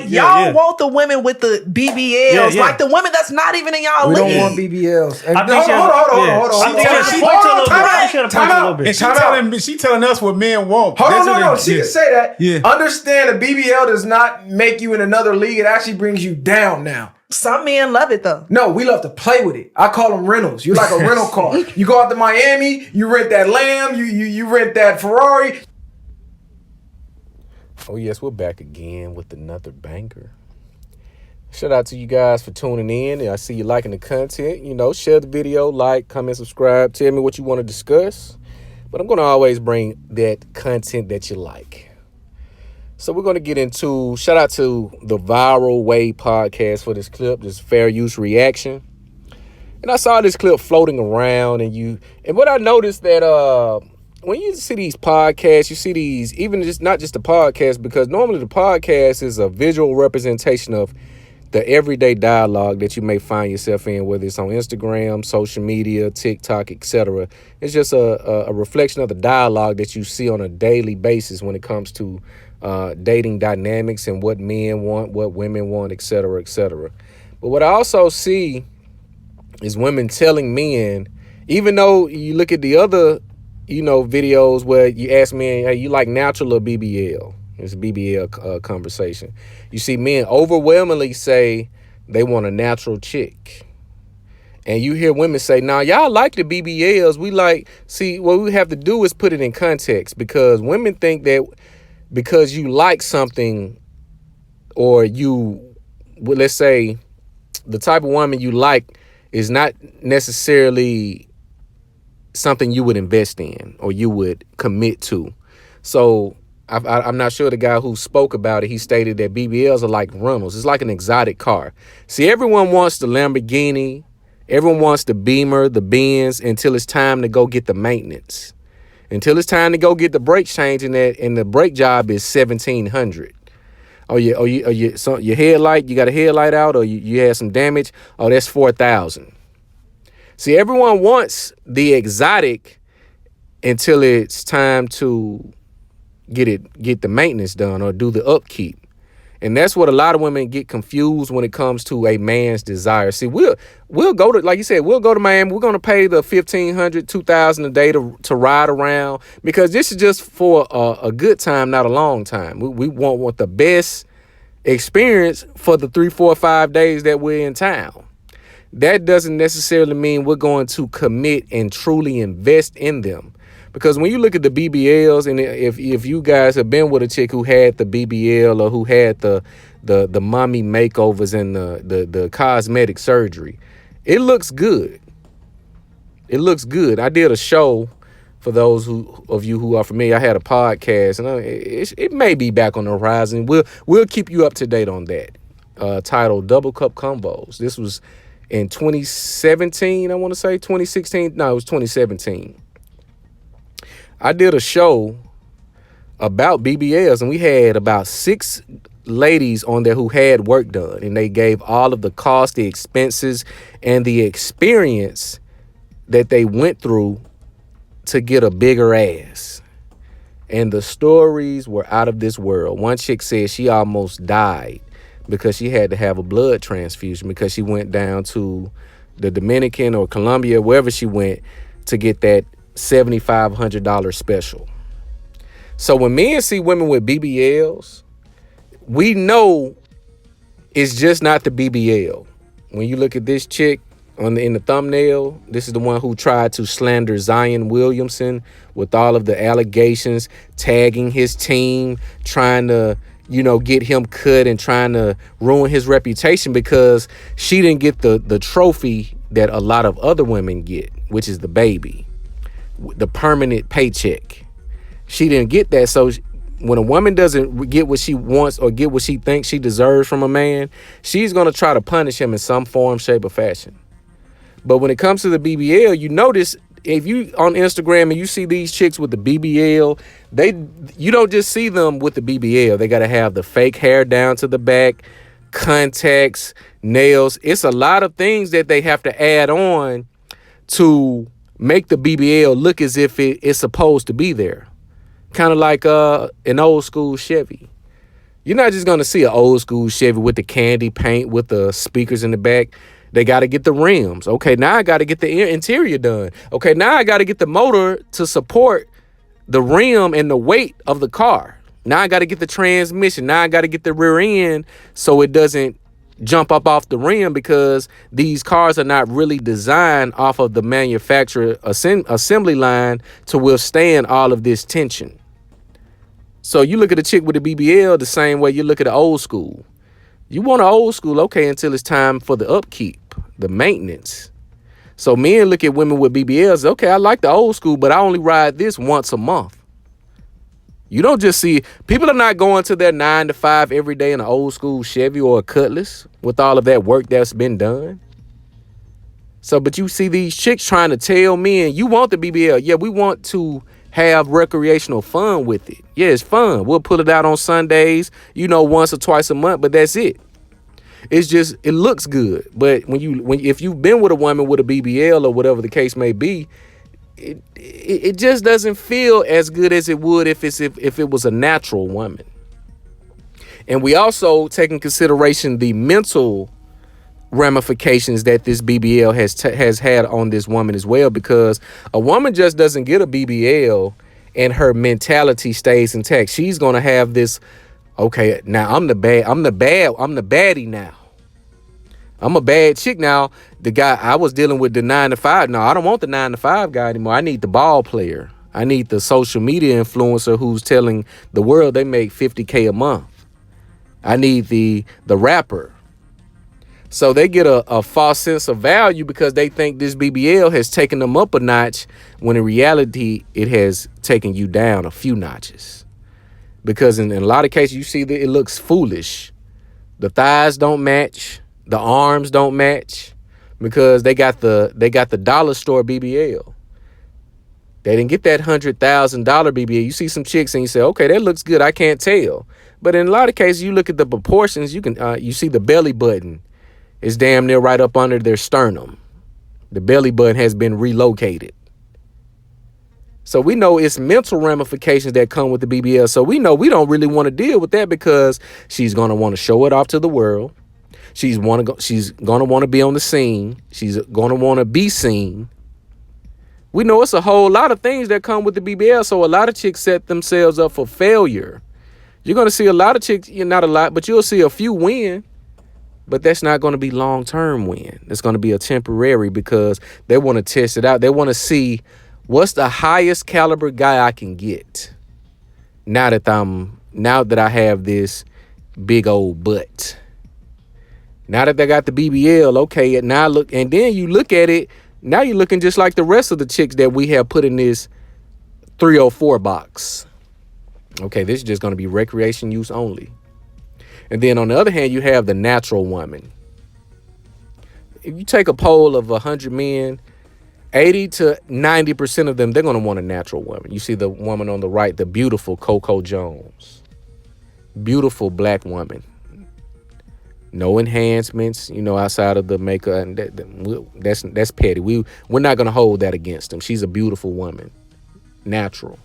Y'all want the women with the BBLs, like the women that's not even in y'all league. We don't want BBLs. I think hold on. She telling us what men want. Hold on, no. She can say that. Yeah. Understand a BBL does not make you in another league. It actually brings you down now. Some men love it though. No, we love to play with it. I call them rentals. You're like a rental car. You go out to Miami, you rent that Lamb, you rent that Ferrari. Oh yes, we're back again with another banger. Shout out to you guys for tuning in. I see you liking the content. You know, share the video, like, comment, subscribe. Tell me what you want to discuss. But I'm going to always bring that content that you like. So we're going to get into, shout out to the Viral Way podcast for this clip, this FairUse reaction. And I saw this clip floating around and what I noticed that when you see these podcasts, you see these, even just not just the podcast, because normally the podcast is a visual representation of the everyday dialogue that you may find yourself in, whether it's on Instagram, social media, TikTok, etc. It's just a reflection of the dialogue that you see on a daily basis when it comes to dating dynamics and what men want, what women want, etc., etc. But what I also see is women telling men, even though you look at the other, videos where you ask men, hey, you like natural or BBL? It's a BBL conversation. You see men overwhelmingly say they want a natural chick. And you hear women say, nah, y'all like the BBLs. What we have to do is put it in context, because women think that because you like something, or let's say the type of woman you like is not necessarily something you would invest in or you would commit to. So I'm not sure the guy who spoke about it, he stated that BBLs are like rentals. It's like an exotic car. See, everyone wants the Lamborghini. Everyone wants the Beamer, the Benz, until it's time to go get the maintenance. Until it's time to go get the brakes changed, and the brake job is $1,700. So your headlight, you got a headlight out, or you had some damage. Oh, that's $4,000. See, everyone wants the exotic until it's time to get the maintenance done or do the upkeep. And that's what a lot of women get confused when it comes to a man's desire. See, we'll go to, like you said, we'll go to Miami. We're going to pay the $1,500, $2,000 a day to ride around, because this is just for a good time, not a long time. We want the best experience for the 3, 4, 5 days that we're in town. That doesn't necessarily mean we're going to commit and truly invest in them. Because when you look at the BBLs, and if you guys have been with a chick who had the BBL or who had the mommy makeovers and the cosmetic surgery, it looks good. It looks good. I did a show for those of you who are familiar. I had a podcast, and it may be back on the horizon. We'll keep you up to date on that. Titled Double Cup Combos. This was in 2017, I want to say 2016. No, it was 2017. I did a show about BBLs, and we had about 6 ladies on there who had work done, and they gave all of the cost, the expenses, and the experience that they went through to get a bigger ass. And the stories were out of this world. One chick said she almost died because she had to have a blood transfusion because she went down to the Dominican or Colombia, wherever she went, to get that $7,500 special. So when men see women with BBLs, we know it's just not the BBL. When you look at this chick in the thumbnail, this is the one who tried to slander Zion Williamson with all of the allegations, tagging his team, trying to, get him cut and trying to ruin his reputation because she didn't get the trophy that a lot of other women get, which is the baby, the permanent paycheck. She didn't get that. So when a woman doesn't get what she wants or get what she thinks she deserves from a man, she's going to try to punish him in some form, shape, or fashion. But when it comes to the BBL, you notice if you on Instagram and you see these chicks with the BBL, you don't just see them with the BBL. They got to have the fake hair down to the back, contacts, nails. It's a lot of things that they have to add on to make the BBL look as if it's supposed to be there. Kind of like an old school Chevy. You're not just going to see an old school Chevy with the candy paint with the speakers in the back. They got to get the rims. Okay, now I got to get the interior done. Okay, now I got to get the motor to support the rim and the weight of the car. Now I got to get the transmission. Now I got to get the rear end so it doesn't jump up off the rim, because these cars are not really designed off of the manufacturer assembly line to withstand all of this tension. So you look at a chick with a BBL the same way you look at an old school. You want an old school, okay, until it's time for the upkeep, the maintenance. So men look at women with BBLs, okay, I like the old school, but I only ride this once a month. You don't just see, people are not going to their 9 to 5 every day in an old school Chevy or a Cutlass with all of that work that's been done. So, but you see these chicks trying to tell men, you want the BBL. Yeah, we want to have recreational fun with it. Yeah, it's fun. We'll pull it out on Sundays, once or twice a month, but that's it. It's just, it looks good. But if you've been with a woman with a BBL or whatever the case may be, it just doesn't feel as good as it would if it was a natural woman. And we also take in consideration the mental ramifications that this BBL has had on this woman as well, because a woman just doesn't get a BBL and her mentality stays intact. She's going to have this, okay, now I'm the baddie now. I'm a bad chick now. The guy I was dealing with, the 9 to 5. No, I don't want the 9 to 5 guy anymore. I need the ball player. I need the social media influencer who's telling the world they make $50K a month. I need the rapper. So they get a false sense of value because they think this BBL has taken them up a notch, when in reality, it has taken you down a few notches. Because in a lot of cases, you see that it looks foolish. The thighs don't match. The arms don't match, because they got the dollar store BBL. They didn't get that $100,000 BBL. You see some chicks and you say, okay, that looks good. I can't tell. But in a lot of cases, you look at the proportions. You see the belly button is damn near right up under their sternum. The belly button has been relocated. So we know it's mental ramifications that come with the BBL. So we know we don't really want to deal with that, because she's going to want to show it off to the world. She's going to want to be on the scene. She's going to want to be seen. We know it's a whole lot of things that come with the BBL. So a lot of chicks set themselves up for failure. You're going to see a lot of chicks, not a lot, but you'll see a few win. But that's not going to be long-term win. It's going to be a temporary, because they want to test it out. They want to see what's the highest caliber guy I can get. Now that I have this big old butt. Now that they got the BBL, okay, now look, and then you look at it, now you're looking just like the rest of the chicks that we have put in this 304 box. Okay, this is just going to be recreation use only. And then on the other hand, you have the natural woman. If you take a poll of 100 men, 80 to 90% of them, they're going to want a natural woman. You see the woman on the right, the beautiful Coco Jones. Beautiful black woman. No enhancements, outside of the makeup, and that's petty. We're not gonna hold that against them. She's a beautiful woman, natural,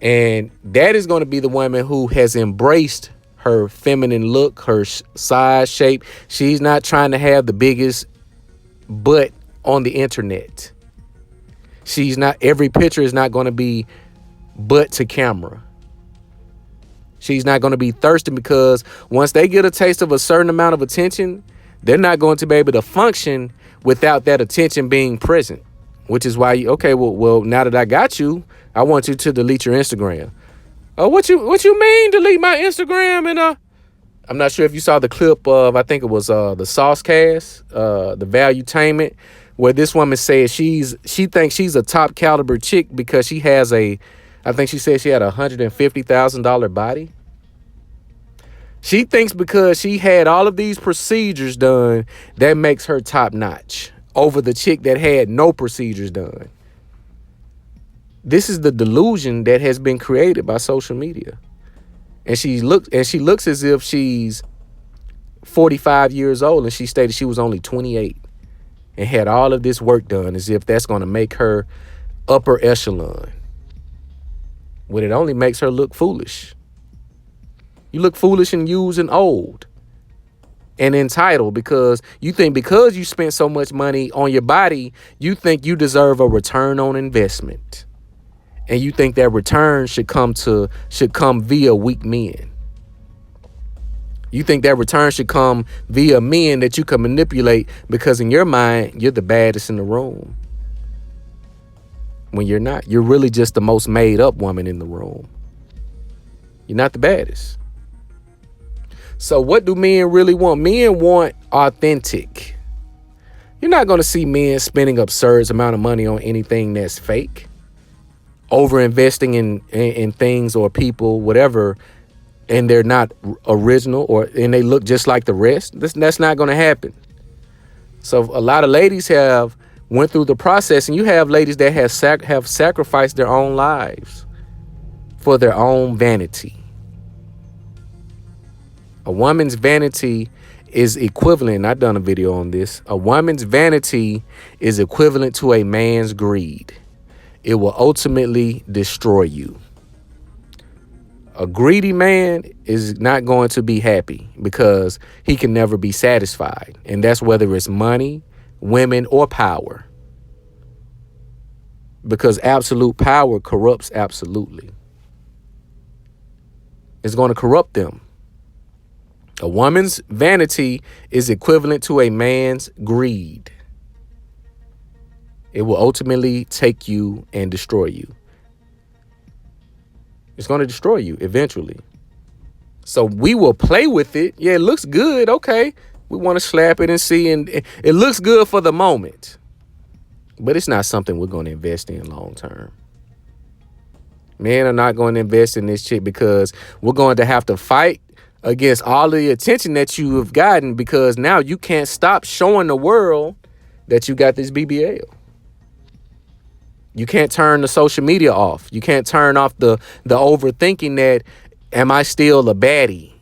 and that is going to be the woman who has embraced her feminine look, her size, shape. She's not trying to have the biggest butt on the internet. Every picture is not going to be butt to camera. She's not going to be thirsty, because once they get a taste of a certain amount of attention, they're not going to be able to function without that attention being present, which is why well, now that I got you, I want you to delete your Instagram. What you mean delete my Instagram? And I'm not sure if you saw the clip of, I think it was the Saucecast, the Valuetainment, where this woman says she thinks she's a top caliber chick because she has I think she said she had a $150,000 body. She thinks because she had all of these procedures done, that makes her top notch over the chick that had no procedures done. This is the delusion that has been created by social media. And she looks as if she's 45 years old, and she stated she was only 28 and had all of this work done, as if that's going to make her upper echelon, when it only makes her look foolish. You look foolish and used and old and entitled because you think because you spent so much money on your body, you think you deserve a return on investment. And you think that return should come via weak men. You think that return should come via men that you can manipulate because in your mind, you're the baddest in the room. When you're not. You're really just the most made up woman in the room. You're not the baddest. So what do men really want? Men want authentic. You're not going to see men spending absurd amount of money on anything that's fake. Over investing in things or people, whatever, and they're not original and they look just like the rest. That's not going to happen. So a lot of ladies have went through the process, and you have ladies that have sacrificed their own lives for their own vanity. A woman's vanity is equivalent. I've done a video on this. A woman's vanity is equivalent to a man's greed. It will ultimately destroy you. A greedy man is not going to be happy because he can never be satisfied. And that's whether it's money, women, or power. Because absolute power corrupts absolutely. It's going to corrupt them. A woman's vanity is equivalent to a man's greed. It will ultimately take you and destroy you. It's going to destroy you eventually. So we will play with it. Yeah, it looks good. Okay. We want to slap it and see. And it looks good for the moment. But it's not something we're going to invest in long term. Men are not going to invest in this chick because we're going to have to fight against all the attention that you have gotten because now you can't stop showing the world that you got this BBL. You can't turn the social media off. You can't turn off the overthinking that, am I still a baddie?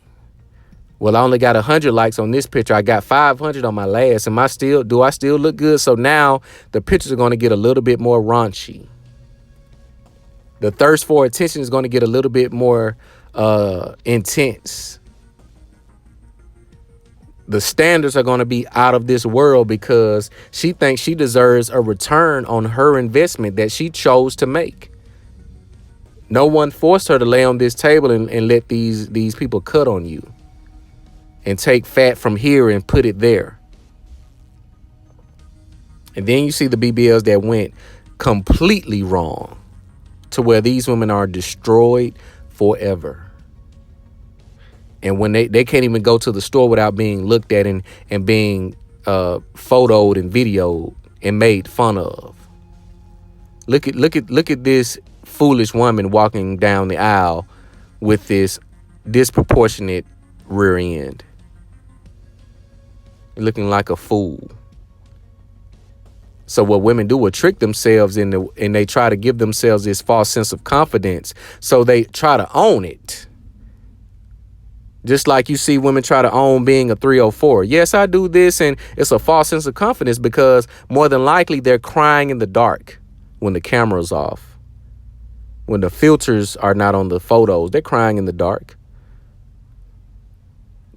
Well, I only got 100 likes on this picture. I got 500 on my last. Do I still look good? So now the pictures are going to get a little bit more raunchy. The thirst for attention is going to get a little bit more intense. The standards are going to be out of this world because she thinks she deserves a return on her investment that she chose to make. No one forced her to lay on this table and let these people cut on you and take fat from here and put it there. And then you see the BBLs that went completely wrong to where these women are destroyed forever. And when they can't even go to the store without being looked at and being photoed and videoed and made fun of. Look at this foolish woman walking down the aisle with this disproportionate rear end. Looking like a fool. So what women do is trick themselves and they try to give themselves this false sense of confidence. So they try to own it. Just like you see women try to own being a 304. Yes, I do this. And it's a false sense of confidence because more than likely they're crying in the dark when the camera's off. When the filters are not on the photos, they're crying in the dark.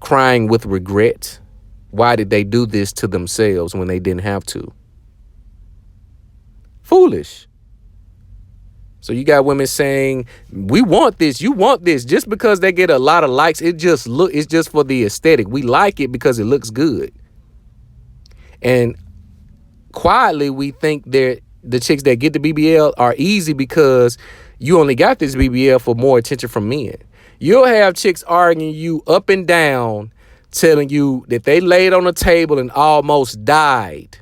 Crying with regret. Why did they do this to themselves when they didn't have to? Foolish. So you got women saying, we want this, you want this. Just because they get a lot of likes, it's just for the aesthetic. We like it because it looks good. And quietly, we think that the chicks that get the BBL are easy because you only got this BBL for more attention from men. You'll have chicks arguing you up and down, telling you that they laid on a table and almost died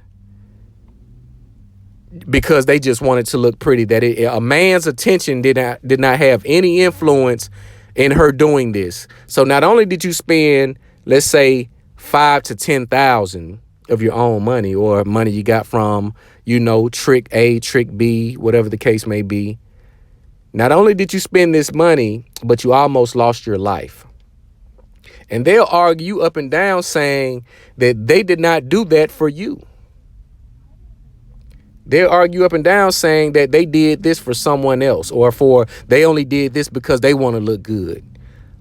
because they just wanted to look pretty, that a man's attention did not have any influence in her doing this. So not only did you spend, let's say, 5,000 to 10,000 of your own money or money you got from, trick A, trick B, whatever the case may be. Not only did you spend this money, but you almost lost your life. And they'll argue up and down saying that they did not do that for you. They'll argue up and down saying that they did this for someone else or they only did this because they want to look good.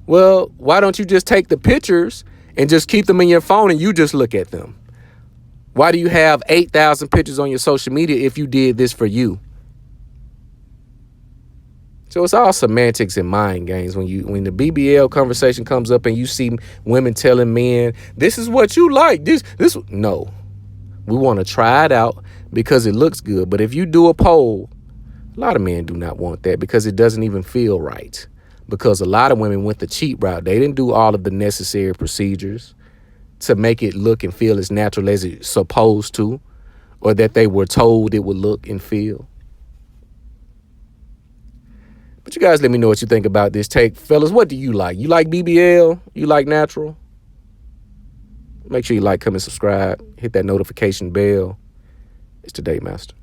Well, why don't you just take the pictures and just keep them in your phone and you just look at them? Why do you have 8,000 pictures on your social media if you did this for you? So it's all semantics and mind games when the BBL conversation comes up and you see women telling men, this is what you like. No. We want to try it out because it looks good. But if you do a poll, a lot of men do not want that because it doesn't even feel right. Because a lot of women went the cheap route. They didn't do all of the necessary procedures to make it look and feel as natural as it's supposed to, or that they were told it would look and feel. But you guys let me know what you think about this take. Fellas, what do you like? You like BBL? You like natural? Make sure you like, comment, subscribe. Hit that notification bell. It's Today Master.